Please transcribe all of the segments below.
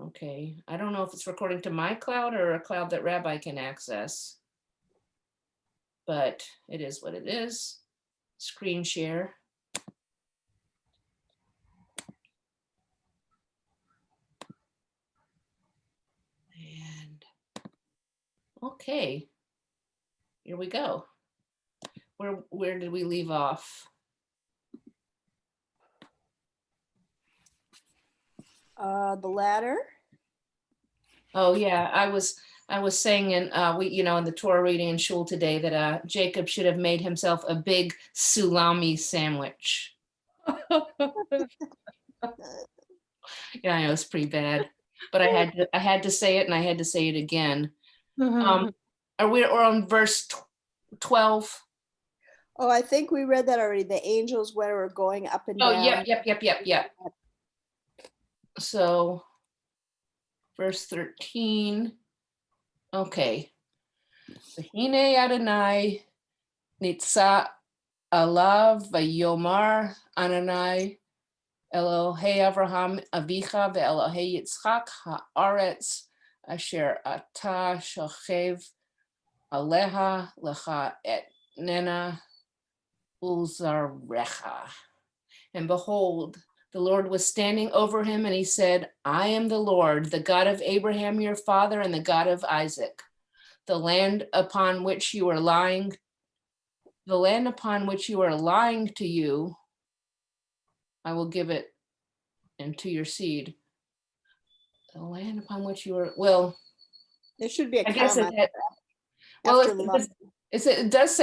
Okay, I don't know if it's recording to my cloud or a cloud that Rabbi can access, but it is what it is. Screen share. And okay, here we go. Where did we leave off? The ladder. Oh yeah, I was saying in in the Torah reading in shul today that Jacob should have made himself a big salami sandwich. Yeah, I know it's pretty bad, but I had to say it, and I had to say it again. Are we on verse 12? Oh, I think we read that already. The angels were going up and Oh, down. yep. So, verse 13. Okay. V'hinei Adonai nitza alav vayomar Adonai Elohei Avraham Avicha ve'Elohei Yitzchak haaretz asher ata shochev aleha lecha etnena uzarecha. And behold, the Lord was standing over him, and he said, I am the Lord, the God of Abraham your father, and the God of Isaac. The land upon which you are lying to you, I will give it into your seed. The land upon which you are, well, There should be a I guess comma. it does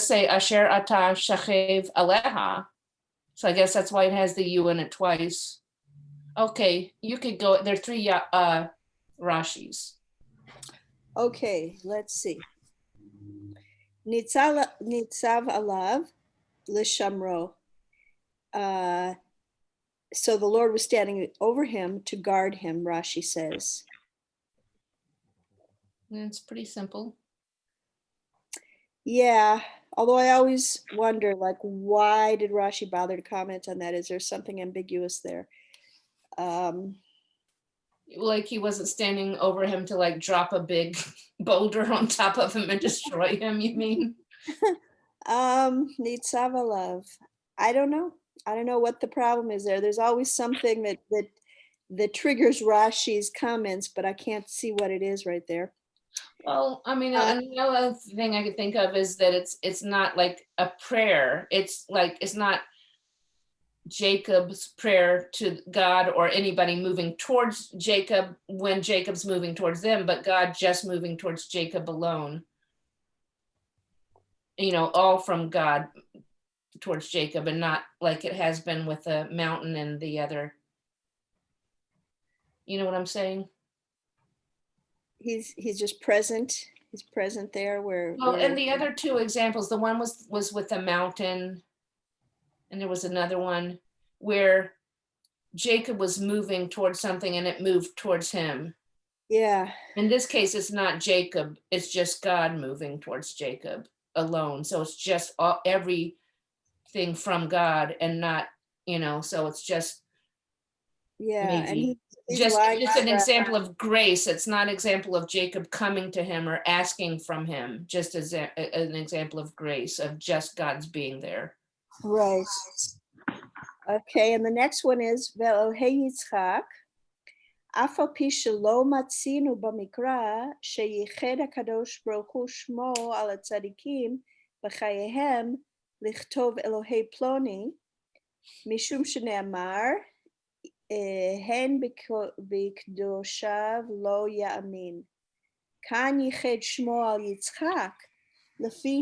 say Asher Ata Shachev Aleha. So I guess that's why it has the U in it twice. Okay, you could go. There are three Rashis. Okay, let's see. Nitzav alav lishamro. So the Lord was standing over him to guard him, Rashi says. It's pretty simple. Yeah, although I always wonder, like, why did Rashi bother to comment on that? Is there something ambiguous there? Like he wasn't standing over him to like drop a big boulder on top of him and destroy him, you mean? Nitzav alav. I don't know. I don't know what the problem is there. There's always something that triggers Rashi's comments, but I can't see what it is right there. Well, I mean, another thing I could think of is that it's not like a prayer. It's like it's not Jacob's prayer to God or anybody moving towards Jacob when Jacob's moving towards them, but God just moving towards Jacob alone. All from God towards Jacob, and not like it has been with the mountain and the other. You know what I'm saying? He's just present. He's present there Well, and the other two examples, the one was with the mountain, and there was another one where Jacob was moving towards something and it moved towards him. Yeah. In this case, it's not Jacob, it's just God moving towards Jacob alone. So it's just everything from God and not, so it's just, yeah, maybe. and he's Just an there. example of grace. It's not an example of Jacob coming to him or asking from him, just as an example of grace, of just God's being there. Right. Okay, and the next one is Ve'Elohei Yitzchak, אף על פי שלא מצינו במקרא שייחד הקדוש ברוך הוא שמו על הצדיקים בחייהם לכתוב אלוהי פלוני, משום שנאמר, הן בקדושיו לא יאמין. כאן ייחד שמו על יצחק, לפי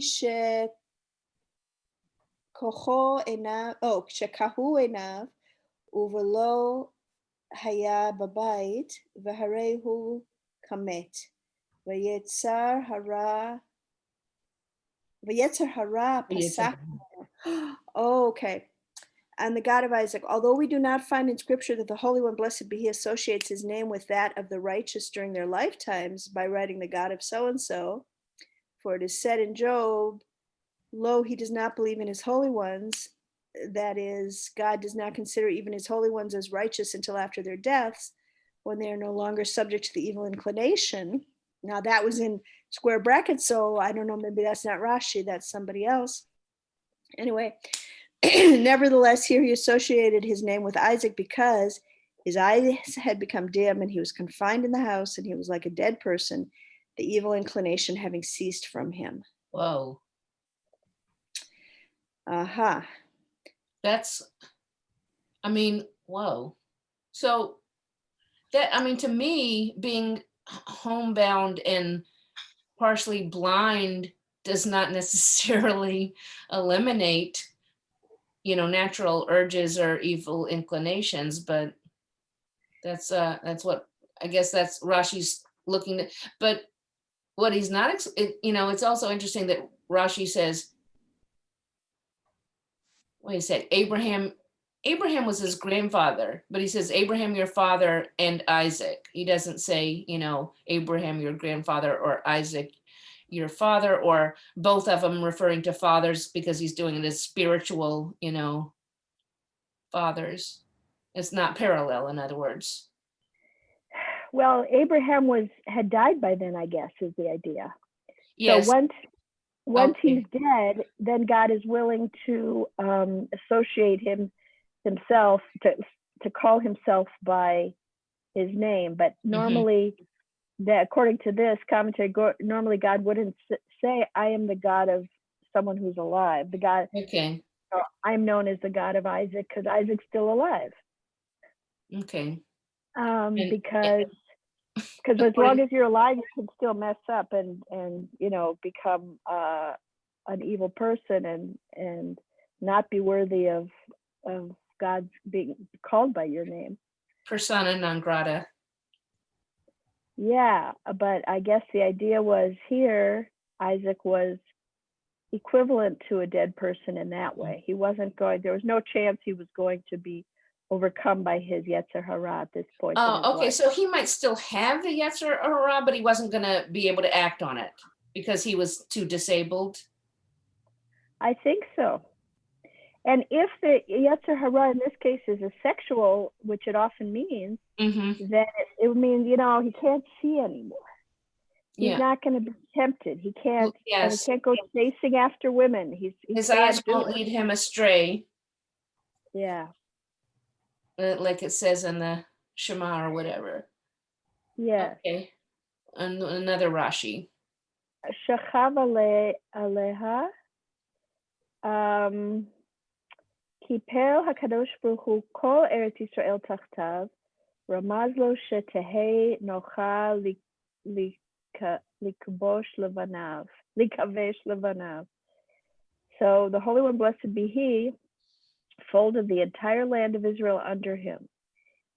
שכהו עיניו, ובלא היה בבית, והרי הוא כמת. ויצר הרע פסק. Oh, okay. And the God of Isaac, although we do not find in scripture that the Holy One, blessed be he, associates his name with that of the righteous during their lifetimes by writing the God of so-and-so, for it is said in Job, lo, he does not believe in his holy ones. That is, God does not consider even his holy ones as righteous until after their deaths. when they are no longer subject to the evil inclination. Now that was in square brackets, so I don't know, maybe that's not Rashi, that's somebody else. Anyway, nevertheless, here he associated his name with Isaac because his eyes had become dim and he was confined in the house and he was like a dead person, the evil inclination having ceased from him. Whoa. Aha. That's, I mean, whoa. So that, I mean, to me, being homebound and partially blind does not necessarily eliminate, natural urges or evil inclinations, but that's what, I guess that's Rashi's looking at. But what he's not, it's also interesting that Rashi says, wait a sec, Abraham was his grandfather, but he says Abraham your father and Isaac. He doesn't say, Abraham your grandfather or Isaac your father, or both of them referring to fathers, because he's doing it as spiritual, fathers. It's not parallel, in other words. Well, Abraham had died by then, I guess, is the idea. Yes. So once Okay. he's dead, then God is willing to associate himself to call himself by his name. But normally, according to this commentary, normally God wouldn't say, "I am the God of someone who's alive." The God, Okay. I'm known as the God of Isaac because Isaac's still alive. Okay. Because as long as you're alive, you can still mess up and become an evil person and not be worthy of God's being called by your name. Persona non grata. Yeah, but I guess the idea was here, Isaac was equivalent to a dead person in that way. He wasn't there was no chance he was going to be overcome by his Yetzer Hara at this point. Oh, okay. So he might still have the Yetzer Hara, but he wasn't going to be able to act on it because he was too disabled. I think so. And if the Yetzer Hara in this case is a sexual, which it often means, then it means, he can't see anymore. He's not going to be tempted. He can't. Yes. And he can't go chasing after women. His eyes won't lead him astray. Yeah. Like it says in the Shema or whatever. Yeah. Okay. Another Rashi. Shachav aleha. Kipel HaKadosh Baruch Hu kol Eretz Yisrael tachtav. Ramaz lo shetehe nocha likavesh levanav. So the Holy One, blessed be He, folded the entire land of Israel under him.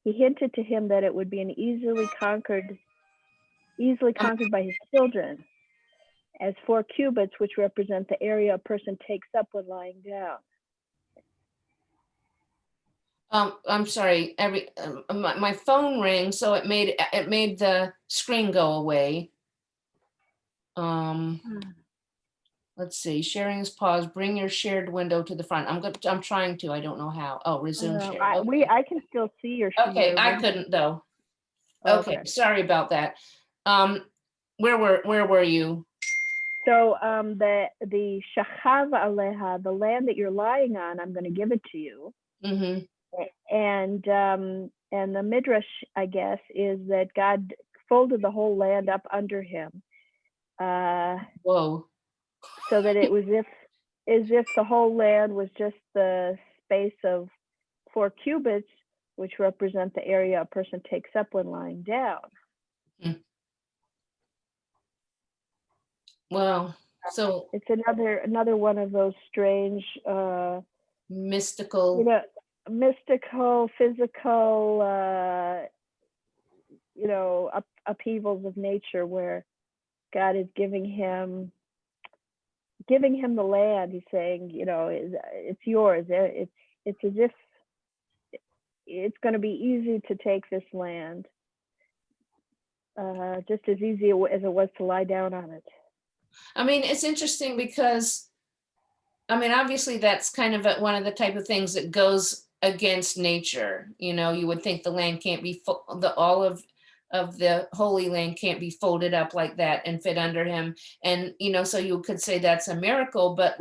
He hinted to him that it would be easily conquered by his children, as 4 cubits, which represent the area a person takes up when lying down. I'm sorry. My phone rang, so it made the screen go away. Let's see. Sharing is paused. Bring your shared window to the front. I'm trying to. I don't know how. Oh, resume share. Okay. I can still see your. Okay, I couldn't though. Okay, sorry about that. Where were you? So the Shachav Aleha, the land that you're lying on, I'm going to give it to you. And the Midrash, I guess, is that God folded the whole land up under him. Whoa. So that it was as if the whole land was just the space of 4 cubits, which represent the area a person takes up when lying down. Well, so it's another one of those strange mystical, physical, upheavals of nature where God is giving him the land. He's saying, it's yours. It's as if it's going to be easy to take this land, just as easy as it was to lie down on it. I mean, it's interesting because, I mean, obviously that's kind of one of the type of things that goes against nature. You would think the land can't be all of the Holy Land can't be folded up like that and fit under him. And, so you could say that's a miracle, but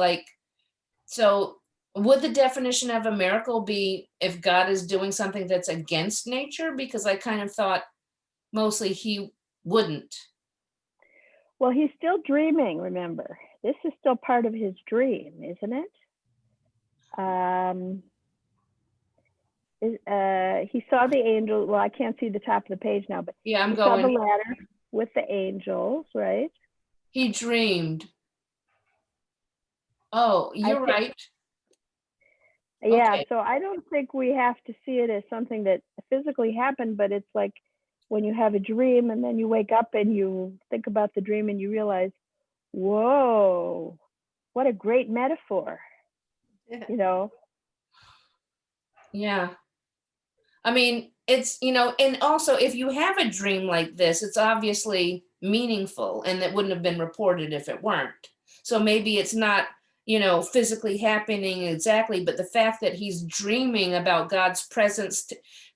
so would the definition of a miracle be if God is doing something that's against nature? Because I kind of thought mostly he wouldn't. Well, he's still dreaming, remember. This is still part of his dream, isn't it? He saw the angel. Well, I can't see the top of the page now, but yeah, he saw the ladder with the angels, right? He dreamed. Oh, you're right. Yeah, Okay. so I don't think we have to see it as something that physically happened, but it's like when you have a dream and then you wake up and you think about the dream and you realize, whoa, what a great metaphor, Yeah. I mean, it's, and also if you have a dream like this, it's obviously meaningful and that wouldn't have been reported if it weren't. So maybe it's not, physically happening exactly, but the fact that he's dreaming about God's presence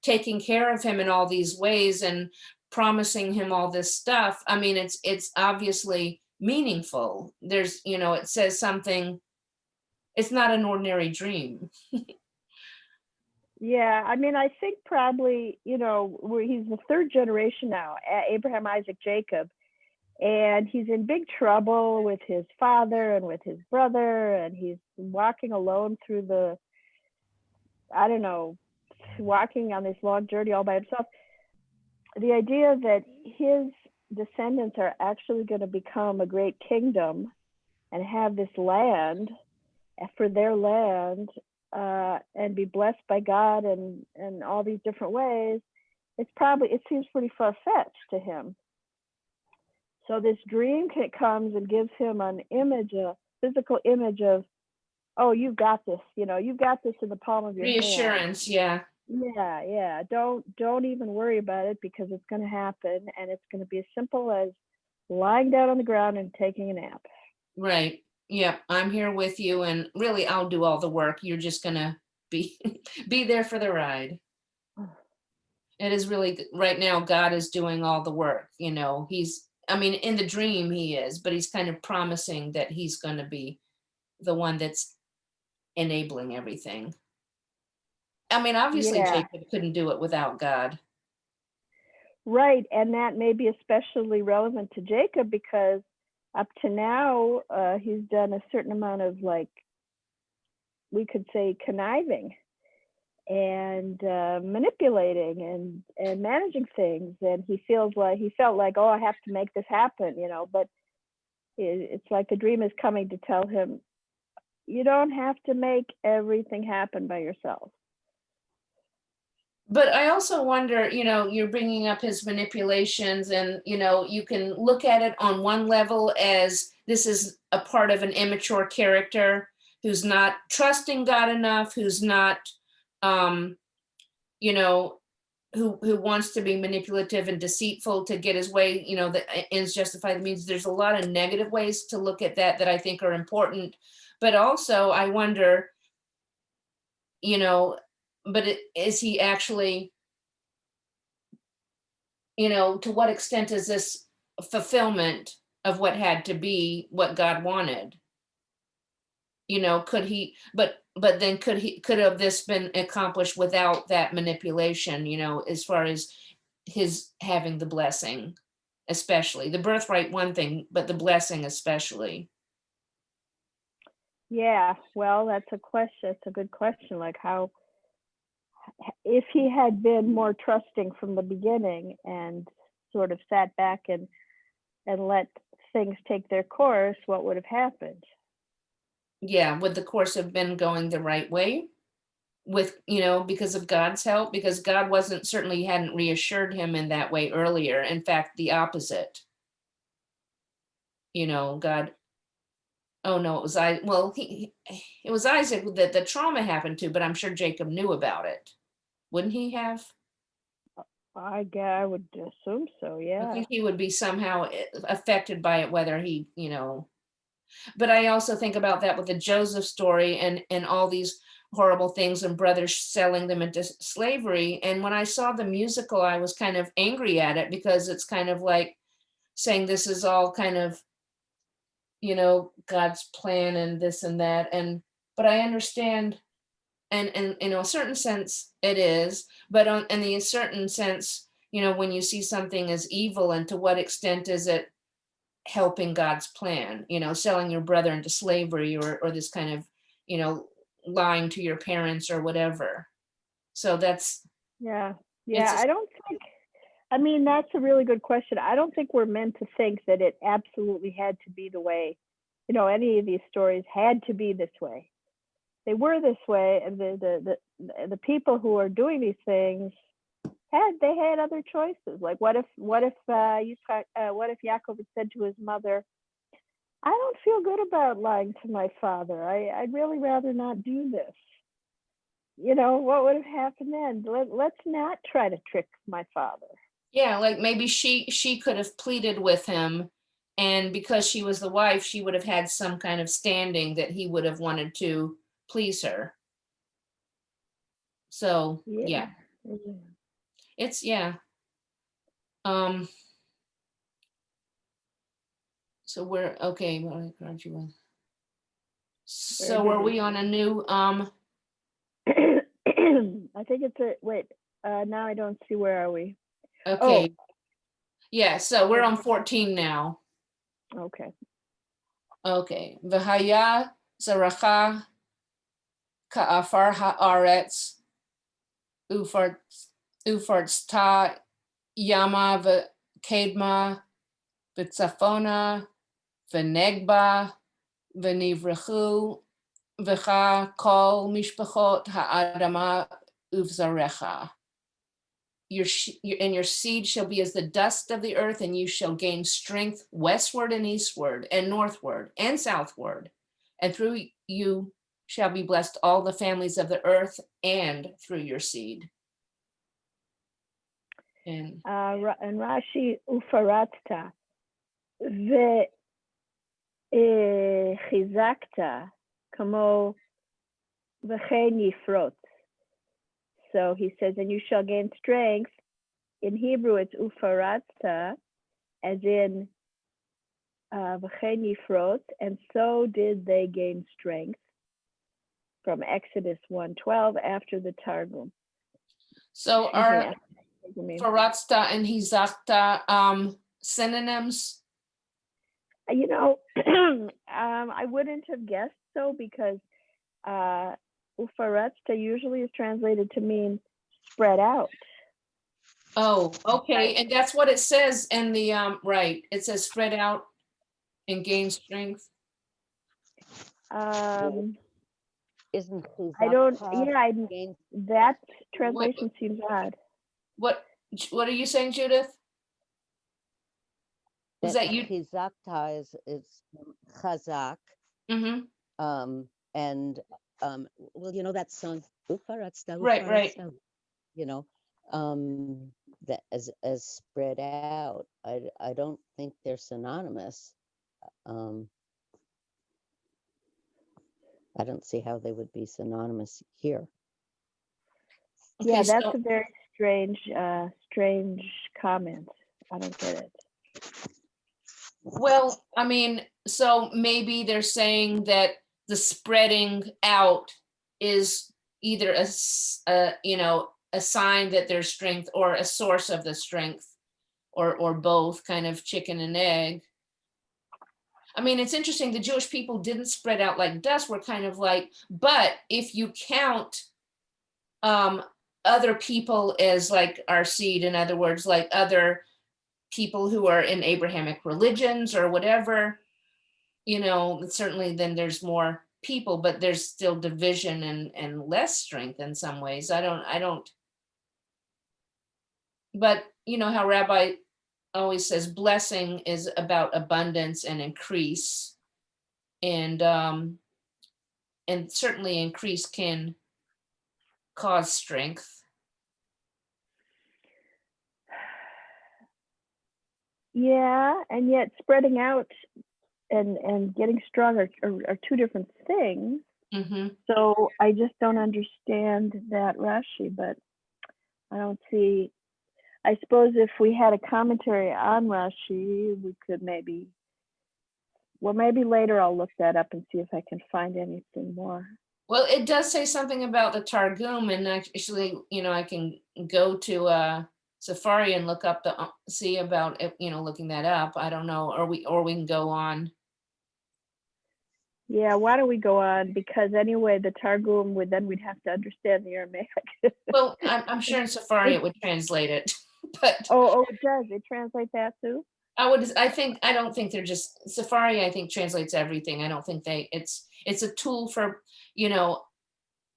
taking care of him in all these ways and promising him all this stuff. I mean, it's obviously meaningful. There's, it says something, it's not an ordinary dream. Yeah, I mean, I think probably, he's the third generation now, Abraham, Isaac, Jacob, and he's in big trouble with his father and with his brother, and he's walking alone through walking on this long journey all by himself. The idea that his descendants are actually going to become a great kingdom and have this land for their land, and be blessed by God and all these different ways, it seems pretty far-fetched to him. So this dream comes and gives him an image, a physical image of, oh, you've got this, you've got this in the palm of your hand. Reassurance, yeah. Yeah. Don't even worry about it because it's going to happen, and it's going to be as simple as lying down on the ground and taking a nap. Right. Yeah, I'm here with you, and really I'll do all the work. You're just gonna be there for the ride. It is really right now God is doing all the work. In the dream he is, but he's kind of promising that he's going to be the one that's enabling everything. I mean, obviously Jacob couldn't do it without God. Right, and that may be especially relevant to Jacob because up to now, he's done a certain amount of, we could say, conniving and manipulating and managing things. And he felt like, oh, I have to make this happen, but it's like the dream is coming to tell him, you don't have to make everything happen by yourself. But I also wonder, you're bringing up his manipulations and, you can look at it on one level as this is a part of an immature character who's not trusting God enough, who's not, who wants to be manipulative and deceitful to get his way, the ends justify the means. There's a lot of negative ways to look at that I think are important. But also I wonder, but is he actually, to what extent is this fulfillment of what had to be what God wanted? Could he, but then could have this been accomplished without that manipulation, as far as his having the blessing, especially the birthright, one thing, but the blessing especially. Yeah, well, that's a question. It's a good question. Like how, if he had been more trusting from the beginning and sort of sat back and let things take their course, what would have happened? Yeah, would the course have been going the right way with, because of God's help? Because God certainly hadn't reassured him in that way earlier. In fact, the opposite. God, oh no, it was Isaac that the trauma happened to, but I'm sure Jacob knew about it. Wouldn't he have? I would assume so, yeah. I think he would be somehow affected by it, whether he, but I also think about that with the Joseph story and all these horrible things and brothers selling them into slavery. And when I saw the musical, I was kind of angry at it because it's kind of like saying this is all kind of, God's plan and this and that. But I understand, and in a certain sense it is, but in the certain sense, when you see something as evil, and to what extent is it helping God's plan, selling your brother into slavery, or this kind of, lying to your parents or whatever. So that's, Yeah. It's a- I don't think, that's a really good question. I don't think we're meant to think that it absolutely had to be the way, any of these stories had to be this way. They were this way, and the people who are doing these things had other choices. Like what if Yaakov had said to his mother, I don't feel good about lying to my father. I'd really rather not do this. What would have happened then? Let's not try to trick my father. yeah, like maybe she could have pleaded with him, and because she was the wife, she would have had some kind of standing that he would have wanted to please her. So yeah, it's um so we're okay. So are we on a new I think it's wait, now I don't see, where are we? okay. Yeah, so we're on 14 now. Okay. Okay. V'haya zaracha ka'afar haaretz ufartzta yama v'kedma v'tzafona v'negba v'nivrechu v'cha kol mishpachot ha'adama uvzarecha. And your seed shall be as the dust of the earth, and you shall gain strength westward and eastward and northward and southward. And through you shall be blessed all the families of the earth, and through your seed. And Rashi, ufaratzta ve'chizakta kamo v'chein yifrot. So he says, and you shall gain strength. In Hebrew, it's ufaratzta, as in v'chein yifrot, and so did they gain strength, from Exodus 1:12 after the Targum. so are faratzta and hizakta synonyms? I wouldn't have guessed so, because ufaretzta usually is translated to mean spread out. Oh, okay. And that's what it says in the right. It says spread out and gain strength. Isn't I don't. gain? That translation seems odd. What are you saying, Judith? Is that you? Chizakta is chazak. Mm-hmm. And well, that song, Ufaratsta, Right. That as spread out. I don't think they're synonymous. I don't see how they would be synonymous here. Okay, Yeah, that's a very strange comment. I don't get it. Well, so maybe they're saying that the spreading out is either a sign that there's strength, or a source of the strength, or both, kind of chicken and egg. It's interesting, the Jewish people didn't spread out like dust. We're kind of like, but if you count other people as like our seed, in other words, like other people who are in Abrahamic religions or whatever, certainly then there's more people, but there's still division and less strength in some ways. I don't, but how Rabbi always says blessing is about abundance and increase, and certainly increase can cause strength. Yeah, and yet spreading out and getting strong are two different things. Mm-hmm. So I just don't understand that Rashi, but I don't see. I suppose if we had a commentary on Rashi, we could maybe. Well, maybe later I'll look that up and see if I can find anything more. Well, it does say something about the Targum, and actually, I can go to Safari and look up see about it, looking that up. I don't know, or we can go on. Yeah, why don't we go on? Because anyway, the Targum we'd have to understand the Aramaic. Well, I'm sure in Safari it would translate it, but Oh, it does. It translates that too. I don't think they're just Safari. I think translates everything. I don't think it's a tool for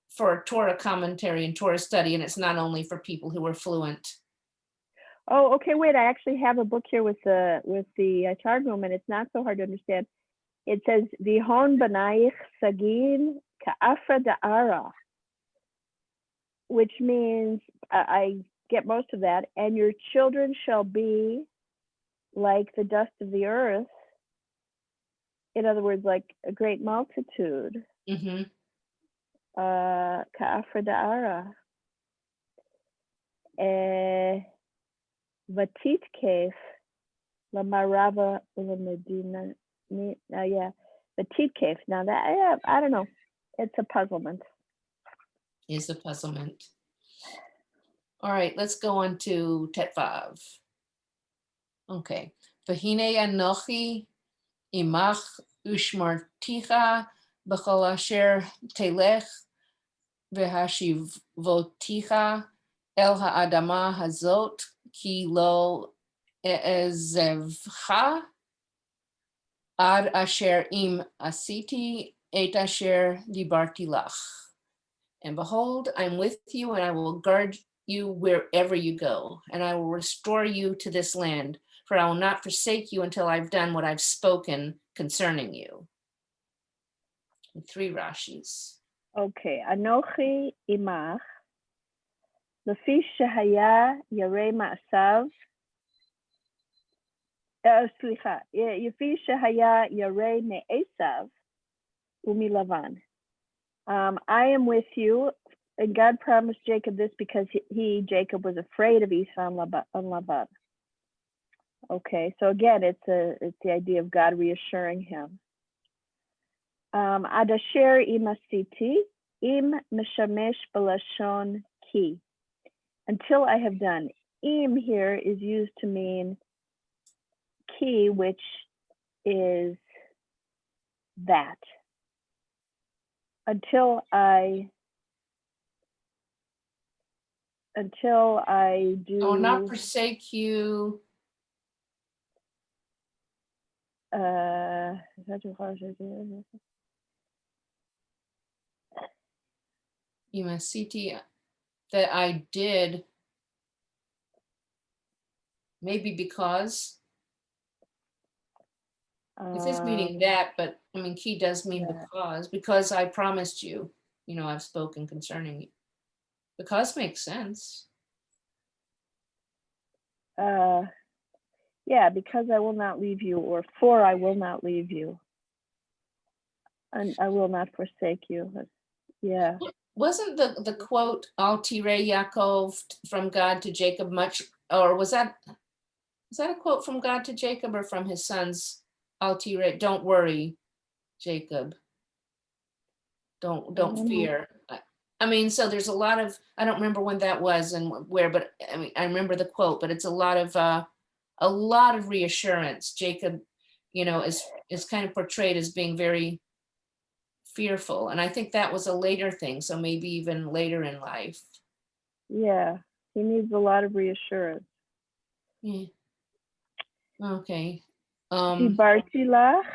for Torah commentary and Torah study, and it's not only for people who are fluent. Oh, okay. Wait, I actually have a book here with the Targum, and it's not so hard to understand. It says Vihon Banayich Sagin Ka'afra Da'ara, which means I get most of that. And your children shall be like the dust of the earth. In other words, like a great multitude. Mm-hmm. Ka'afra Da'ara. Vatit Kef Lamarava Ulamedina. Yeah, Vatit Kef. Now that I don't know. It's a puzzlement. Is a puzzlement. All right, let's go on to Tetvav. Okay. Vahine anochi imach ushmarticha b'chol asher telech v'hashivvoticha el ha'adama hazot ki lo e'ezevcha ad asher im asiti et asher dibarti lach. And behold, I'm with you, and I will guard you wherever you go, and I will restore you to this land, for I will not forsake you until I've done what I've spoken concerning you. And 3 Rashis. Okay, Anochi imach, lefi shehaya yarei ma'asav, slicha, lefi shehaya yarei me'esav umilavan. I am with you, and God promised Jacob this because Jacob, was afraid of Esau and Laban. Okay, so again, it's the idea of God reassuring him. Ad asher imasiti im meshamesh balashon ki. Until I have done. Im here is used to mean ki, which is that. Until I do. I will not forsake you. Imasiti, that I did, maybe because. It is meaning that, but I mean, ki does mean because I promised you, I've spoken concerning you. Because makes sense. Yeah, because I will not leave you, or for I will not leave you, and I will not forsake you. Yeah. Wasn't the quote Al Tirei Yaakov from God to Jacob much, or was that a quote from God to Jacob or from his sons? Al Tirei, don't worry, Jacob. Don't fear. I mean, so there's a lot of, I don't remember when that was and where, but I mean, I remember the quote, but it's a lot of reassurance. Jacob, is kind of portrayed as being very fearful. And I think that was a later thing. So maybe even later in life. Yeah, he needs a lot of reassurance. Yeah. Okay. Dibarti lach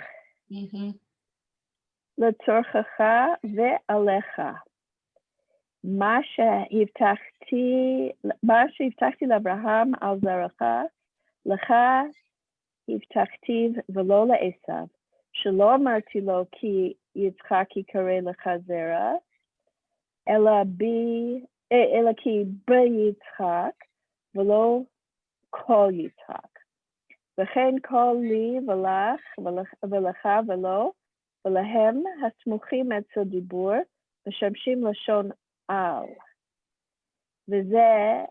letzorchecha ve'alecha. מה שהבטחתי לאברהם על זרעך, לך הבטחתיו ולא לעשיו, שלא אמרתי לו כי יצחק יקרא לך זרע, אלא כי ביצחק ולא כל יצחק. וכן כל לי ולך ולך ולא, ולהם הסמוכים אצל דיבור משמשים לשון על. וזה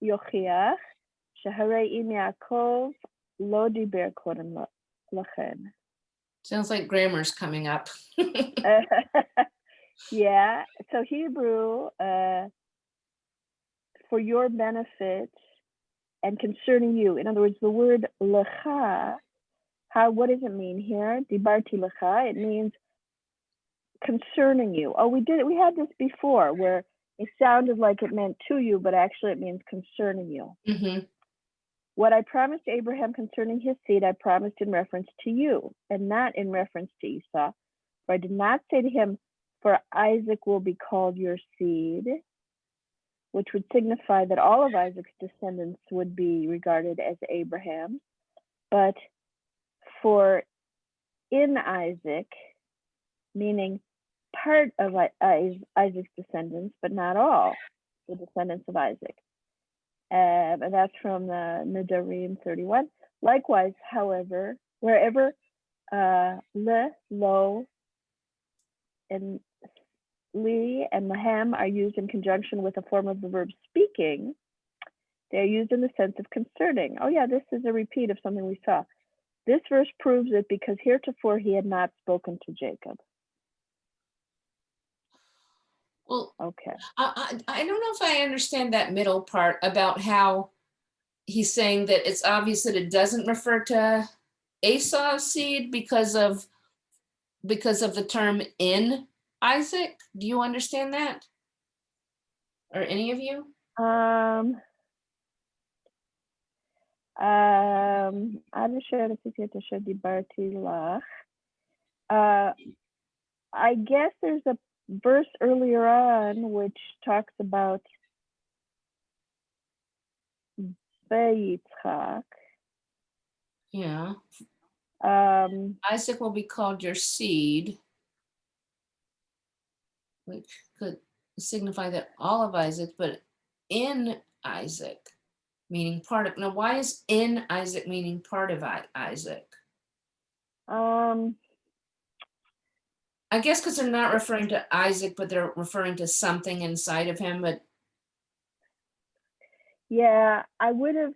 יוכיח שהרי אם יעקב לא דיבר קודם לכן. Sounds like grammar's coming up. Yeah, so Hebrew, for your benefit and concerning you. In other words, the word lecha, what does it mean here? Dibarti lecha, it means concerning you. Oh, we had this before where it sounded like it meant to you, but actually it means concerning you. Mm-hmm. What I promised Abraham concerning his seed, I promised in reference to you, and not in reference to Esau. For I did not say to him, for Isaac will be called your seed, which would signify that all of Isaac's descendants would be regarded as Abraham, but for in Isaac, meaning part of Isaac's descendants, but not all the descendants of Isaac. And that's from the Nedarim 31. Likewise, however, wherever le, lo, and li and lahem are used in conjunction with a form of the verb speaking, they are used in the sense of concerning. Oh yeah, this is a repeat of something we saw. This verse proves it because heretofore he had not spoken to Jacob. Well, okay. I don't know if I understand that middle part about how he's saying that it's obvious that it doesn't refer to Esau's seed because of the term in Isaac. Do you understand that? Or any of you? I guess there's a verse earlier on which talks about vaYetzei. Yeah. Isaac will be called your seed, which could signify that all of Isaac, but in Isaac, meaning part of. Now, why is in Isaac meaning part of Isaac? I guess because they're not referring to Isaac, but they're referring to something inside of him. But yeah, I would have.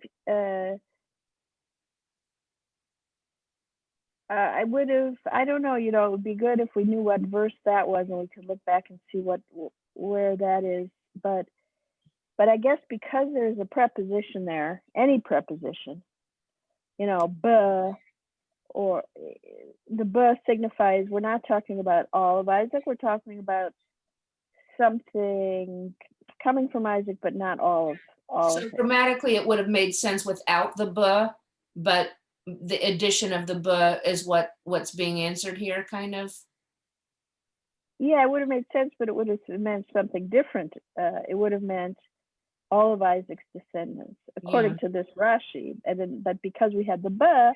I don't know, it would be good if we knew what verse that was and we could look back and see where that is. But I guess because there's a preposition there, any preposition, buh, or the buh signifies we're not talking about all of Isaac, we're talking about something coming from Isaac, but not all so of grammatically it would have made sense without the buh, but the addition of the buh is what's being answered here, kind of. Yeah, it would have made sense, but it would have meant something different. It would have meant all of Isaac's descendants, according to this Rashi. But because we had the buh,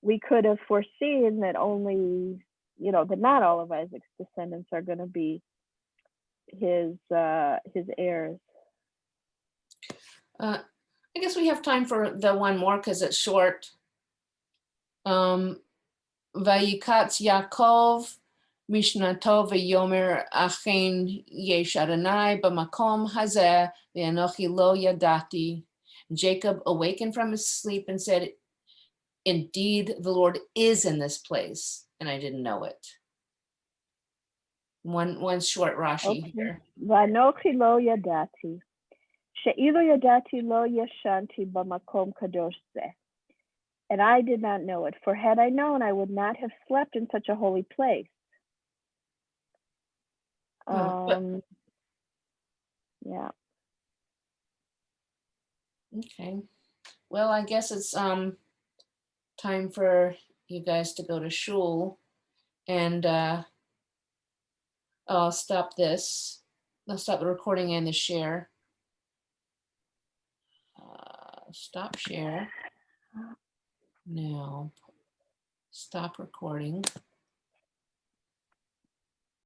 we could have foreseen that only, that not all of Isaac's descendants are going to be his heirs. I guess we have time for the one more because it's short. Vayikatz Yaakov Mishnato v'yomer Achen yesh Adonai b'makom hazeh v'anochi lo yadati. Jacob awakened from his sleep and said, indeed, the Lord is in this place, and I didn't know it. One short Rashi here. V'anochi lo yadati. She'ilo yadati lo yashanti b'makom kadosh zeh. And I did not know it, for had I known, I would not have slept in such a holy place. Yeah. Okay. Well, I guess it's time for you guys to go to shul, and I'll stop this. I'll stop the recording and the share. Stop share. Now, stop recording.